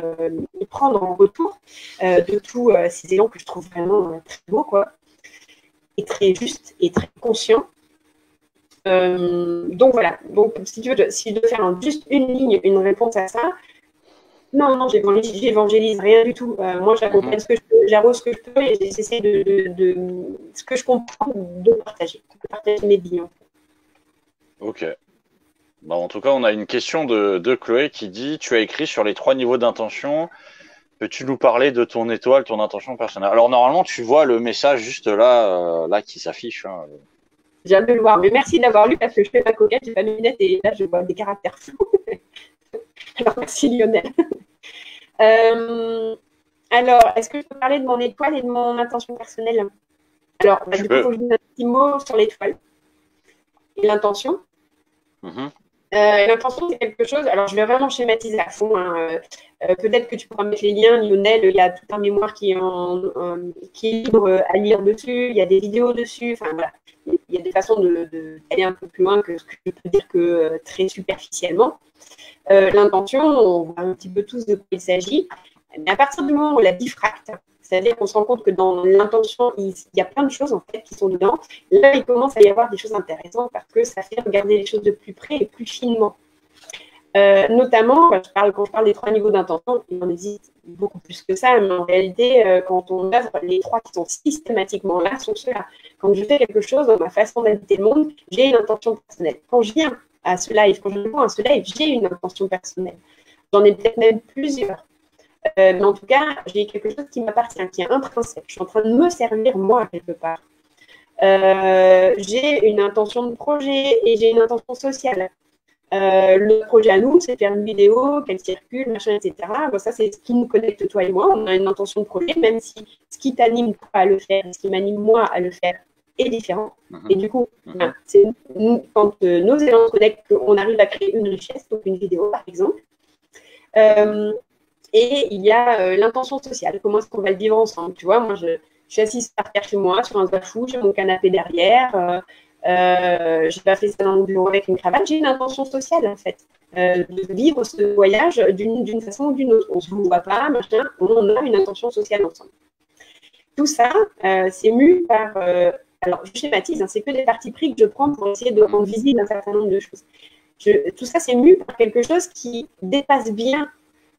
prendre en retour, de tous ces élans que je trouve vraiment très beaux, quoi, et très justes et très conscients. Donc voilà, donc si je dois faire juste une ligne, une réponse à ça, non, j'évangélise rien du tout. Moi, j'accompagne ce que je peux, j'arrose ce que je peux et j'essaie de ce que je comprends de partager mes vies. Ok. Bah, en tout cas, on a une question de Chloé qui dit: tu as écrit sur les 3 niveaux d'intention. Peux-tu nous parler de ton étoile, ton intention personnelle? Alors, normalement, tu vois le message juste là, là qui s'affiche. Hein. Je viens de le voir, mais merci d'avoir lu parce que je fais ma coquette, j'ai pas mes lunettes et là, je vois des caractères flous. Alors, merci Lionel. Alors, est-ce que je peux parler de mon étoile et de mon intention personnelle? Alors, du coup, il faut que je dise un petit mot sur l'étoile et l'intention. L'intention, c'est quelque chose… Alors, je vais vraiment schématiser à fond. Hein. Peut-être que tu pourras mettre les liens, Lionel. Il y a tout un mémoire qui est libre à lire dessus. Il y a des vidéos dessus. Enfin, voilà. Il y a des façons d'aller un peu plus loin que ce que je peux dire que très superficiellement. L'intention, on voit un petit peu tous de quoi il s'agit. Mais à partir du moment où on la bifracte, c'est-à-dire qu'on se rend compte que dans l'intention, il y a plein de choses en fait qui sont dedans. Là, il commence à y avoir des choses intéressantes parce que ça fait regarder les choses de plus près et plus finement. Notamment, quand je parle des 3 niveaux d'intention, il en existe beaucoup plus que ça, mais en réalité, quand on œuvre, les 3 qui sont systématiquement là sont ceux-là. Quand je fais quelque chose dans ma façon d'habiter le monde, j'ai une intention personnelle. Quand je viens à ce live, quand je réponds à ce live, j'ai une intention personnelle. J'en ai peut-être même plusieurs. Mais en tout cas, j'ai quelque chose qui m'appartient, qui est intrinsèque. Je suis en train de me servir, moi, quelque part. J'ai une intention de projet et j'ai une intention sociale. Le projet à nous, c'est de faire une vidéo, qu'elle circule, machin, etc. Bon, ça, c'est ce qui nous connecte, toi et moi. On a une intention de projet, même si ce qui t'anime toi à le faire et ce qui m'anime moi à le faire est différent. Et du coup, c'est quand nos élans se connectent, qu'on arrive à créer une richesse, donc une vidéo, par exemple. Et il y a l'intention sociale. Comment est-ce qu'on va le vivre ensemble? Tu vois, moi, je suis assise par terre chez moi, sur un bafou, j'ai mon canapé derrière. Je n'ai pas fait ça dans mon bureau avec une cravate. J'ai une intention sociale, en fait, de vivre ce voyage d'une façon ou d'une autre. On ne se voit pas, machin, on a une intention sociale ensemble. Tout ça, c'est mu par… alors, je schématise, hein, c'est que des parties pris que je prends pour essayer de rendre visible un certain nombre de choses. Tout ça, c'est mu par quelque chose qui dépasse bien.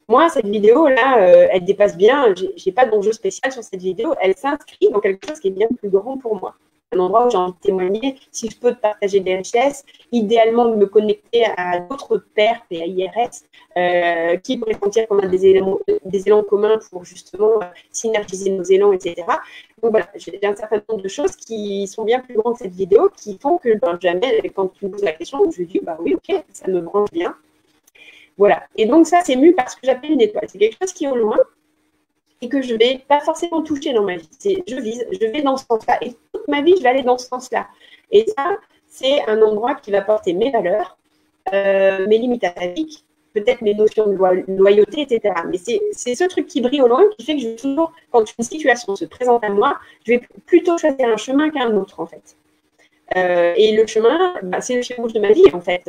Moi, cette vidéo-là, elle dépasse bien. Je n'ai pas d'enjeu spécial sur cette vidéo. Elle s'inscrit dans quelque chose qui est bien plus grand pour moi. Un endroit où j'ai envie de témoigner, si je peux te partager des richesses, idéalement de me connecter à d'autres pairs, PAIRS, qui pourraient sentir qu'on a des élans communs pour justement synergiser nos élans, etc. Donc voilà, j'ai un certain nombre de choses qui sont bien plus grandes que cette vidéo, qui font que jamais, quand tu me poses la question, je dis, bah oui, ok, ça me branche bien. Voilà. Et donc ça, c'est mu parce que j'appelle une étoile. C'est quelque chose qui est au loin et que je ne vais pas forcément toucher dans ma vie. Je vais dans ce sens-là. Et toute ma vie, je vais aller dans ce sens-là. Et ça, c'est un endroit qui va porter mes valeurs, mes limites ataviques, peut-être mes notions de loyauté, etc. Mais c'est ce truc qui brille au loin qui fait que je vais toujours, quand une situation se présente à moi, je vais plutôt choisir un chemin qu'un autre, en fait. Et le chemin, bah, c'est le fil rouge de ma vie, en fait.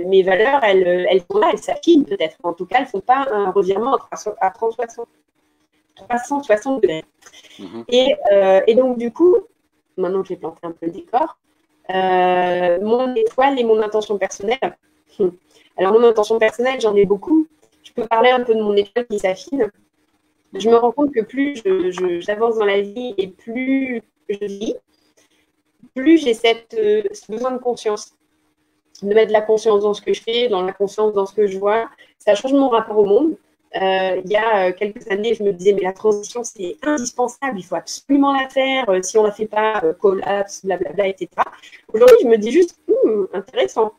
Mes valeurs, elles sont là, elles s'affinent peut-être. En tout cas, elles ne font pas un revirement à 360 degrés. Et donc, du coup, maintenant que j'ai planté un peu le décor, mon étoile et mon intention personnelle. Alors, mon intention personnelle, j'en ai beaucoup. Je peux parler un peu de mon étoile qui s'affine. Je me rends compte que plus j'avance dans la vie et plus je vis, plus j'ai ce besoin de conscience, de mettre de la conscience dans ce que je fais, dans la conscience dans ce que je vois. Ça change mon rapport au monde. Il y a quelques années, je me disais, mais la transition, c'est indispensable, il faut absolument la faire. Si on ne la fait pas, collapse, blablabla, etc. Aujourd'hui, je me dis juste, intéressant.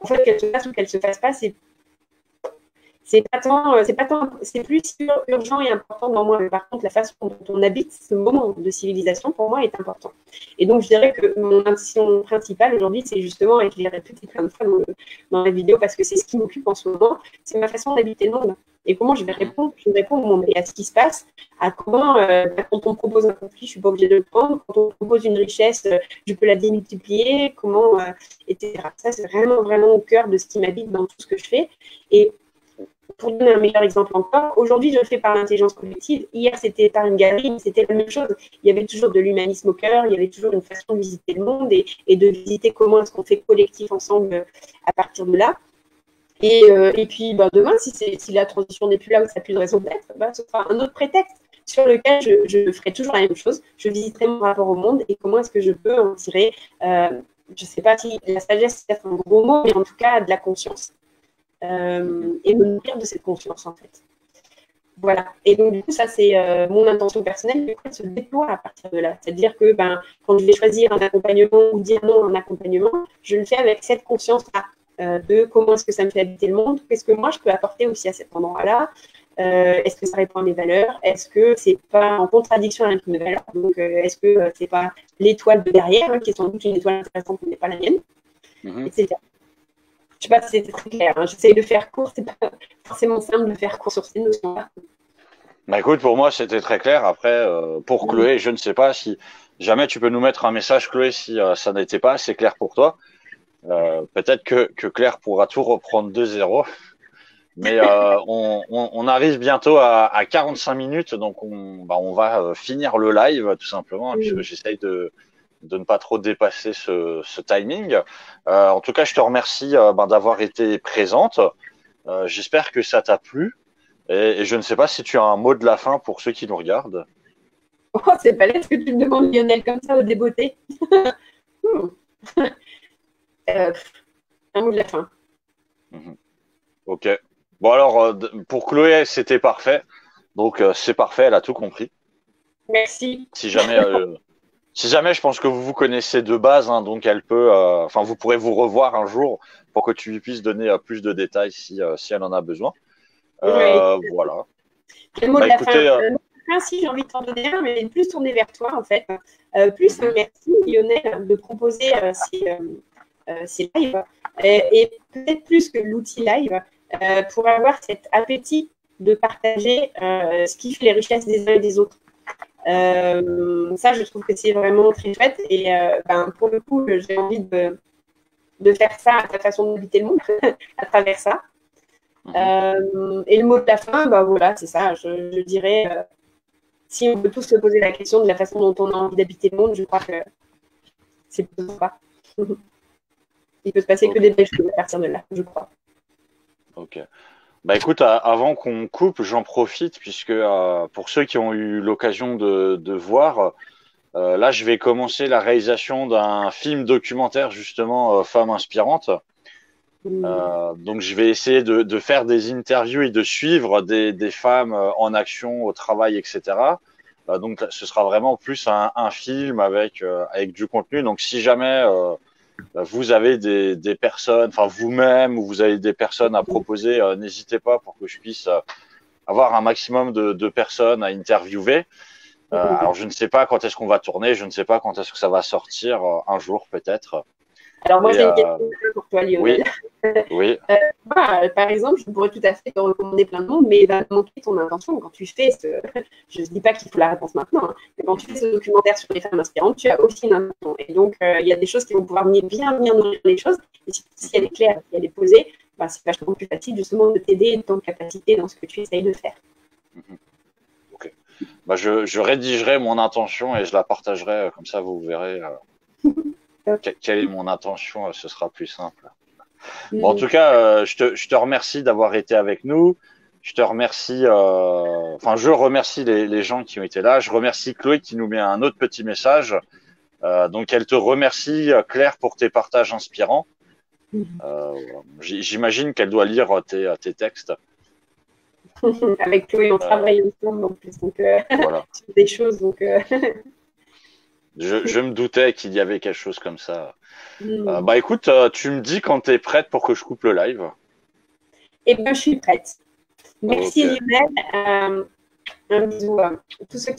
En fait, qu'elle se fasse ou qu'elle ne se fasse pas, c'est plus urgent et important dans moi. Mais par contre, la façon dont on habite ce moment de civilisation, pour moi, est important. Et donc, je dirais que mon intention principale aujourd'hui, c'est justement, et je l'ai répété plein de fois dans la vidéo, parce que c'est ce qui m'occupe en ce moment, c'est ma façon d'habiter le monde. Et comment je vais répondre? Je réponds au monde et à ce qui se passe, à comment, quand on me propose un conflit, je ne suis pas obligée de le prendre. Quand on me propose une richesse, je peux la démultiplier, comment, etc. Ça, c'est vraiment, vraiment au cœur de ce qui m'habite dans tout ce que je fais. Et pour donner un meilleur exemple encore, aujourd'hui, je le fais par l'intelligence collective. Hier, c'était par une galerie, mais c'était la même chose. Il y avait toujours de l'humanisme au cœur, il y avait toujours une façon de visiter le monde et de visiter comment est-ce qu'on fait collectif ensemble à partir de là. Et puis, demain, si la transition n'est plus là ou ça n'a plus de raison d'être, ce sera un autre prétexte sur lequel je ferai toujours la même chose. Je visiterai mon rapport au monde et comment est-ce que je peux en tirer, je ne sais pas si la sagesse, c'est peut-être un gros mot, mais en tout cas, de la conscience. Et me nourrir de cette conscience, en fait. Voilà. Et donc, du coup, ça, c'est mon intention personnelle, du coup, elle se déploie à partir de là. C'est-à-dire que quand je vais choisir un accompagnement ou dire non à un accompagnement, je le fais avec cette conscience-là de comment est-ce que ça me fait habiter le monde, qu'est-ce que moi, je peux apporter aussi à cet endroit-là, est-ce que ça répond à mes valeurs, est-ce que c'est pas en contradiction avec mes valeurs, donc est-ce que c'est pas l'étoile de derrière, qui est sans doute une étoile intéressante, mais n'est pas la mienne, etc. Je ne sais pas si c'était très clair. J'essaye de faire court. C'est pas forcément simple de faire court sur ces notions-là. Bah écoute, pour moi, c'était très clair. Après, pour Chloé, je ne sais pas si jamais tu peux nous mettre un message, Chloé, si ça n'était pas assez clair pour toi. Peut-être que Claire pourra tout reprendre de zéro. Mais on arrive bientôt à 45 minutes, donc on va finir le live tout simplement, puisque j'essaye de ne pas trop dépasser ce timing. En tout cas, je te remercie d'avoir été présente. J'espère que ça t'a plu. Et je ne sais pas si tu as un mot de la fin pour ceux qui nous regardent. Oh, c'est pas laid que tu me demandes, Lionel, comme ça, au débeauté. Un mot de la fin. Ok. Bon alors, pour Chloé, c'était parfait. Donc c'est parfait, elle a tout compris. Merci. Si jamais, je pense que vous vous connaissez de base, hein, donc elle peut, vous pourrez vous revoir un jour pour que tu lui puisses donner plus de détails si elle en a besoin. Voilà. Le mot de la fin, si j'ai envie de t'en donner un, mais plus tourné vers toi en fait. Plus un merci, Lionel, de proposer ces lives et peut-être plus que l'outil live pour avoir cet appétit de partager ce qui fait les richesses des uns et des autres. Ça, je trouve que c'est vraiment très chouette et pour le coup, j'ai envie de faire ça à ta façon d'habiter le monde à travers ça. Et le mot de la fin, voilà, c'est ça. Je dirais, si on peut tous se poser la question de la façon dont on a envie d'habiter le monde, je crois que c'est plutôt sympa. Il peut se passer que des belles choses à partir de là, je crois. Ok. Bah écoute, avant qu'on coupe, j'en profite puisque pour ceux qui ont eu l'occasion de voir, là je vais commencer la réalisation d'un film documentaire justement Femmes inspirantes. Donc je vais essayer de faire des interviews et de suivre des femmes en action, au travail, etc. Donc ce sera vraiment plus un film avec du contenu. Donc si jamais vous avez des personnes, enfin vous-même, ou vous avez des personnes à proposer, n'hésitez pas pour que je puisse avoir un maximum de personnes à interviewer. Alors je ne sais pas quand est-ce qu'on va tourner, je ne sais pas quand est-ce que ça va sortir, un jour peut-être. Alors, moi, Et, j'ai une question pour toi, oui, Lionel. oui, Moi, par exemple, je pourrais tout à fait te recommander plein de monde, mais il va manquer ton intention quand tu fais ce. Je ne dis pas qu'il faut la réponse maintenant, hein, mais quand tu fais ce documentaire sur les femmes inspirantes, tu as aussi une intention. Et donc, il y a des choses qui vont pouvoir bien nourrir les choses. Et si elle est claire, si elle est posée, bah, c'est vachement plus facile justement de t'aider et de ton capacité dans ce que tu essayes de faire. ok. Bah, je rédigerai mon intention et je la partagerai, comme ça vous verrez quelle est mon intention, ce sera plus simple. Bon, en tout cas, je te remercie d'avoir été avec nous. Je te remercie, enfin, je remercie les gens qui ont été là. Je remercie Chloé qui nous met un autre petit message. Donc, elle te remercie, Claire, pour tes partages inspirants. J'imagine qu'elle doit lire tes textes. Avec Chloé, on travaille ensemble en plus, donc Voilà. sur des choses. Donc, Je me doutais qu'il y avait quelque chose comme ça. mm. Bah écoute, tu me dis quand tu es prête pour que je coupe le live. Eh bien, je suis prête. Merci Ok. Lionel. Un bisou à tous ceux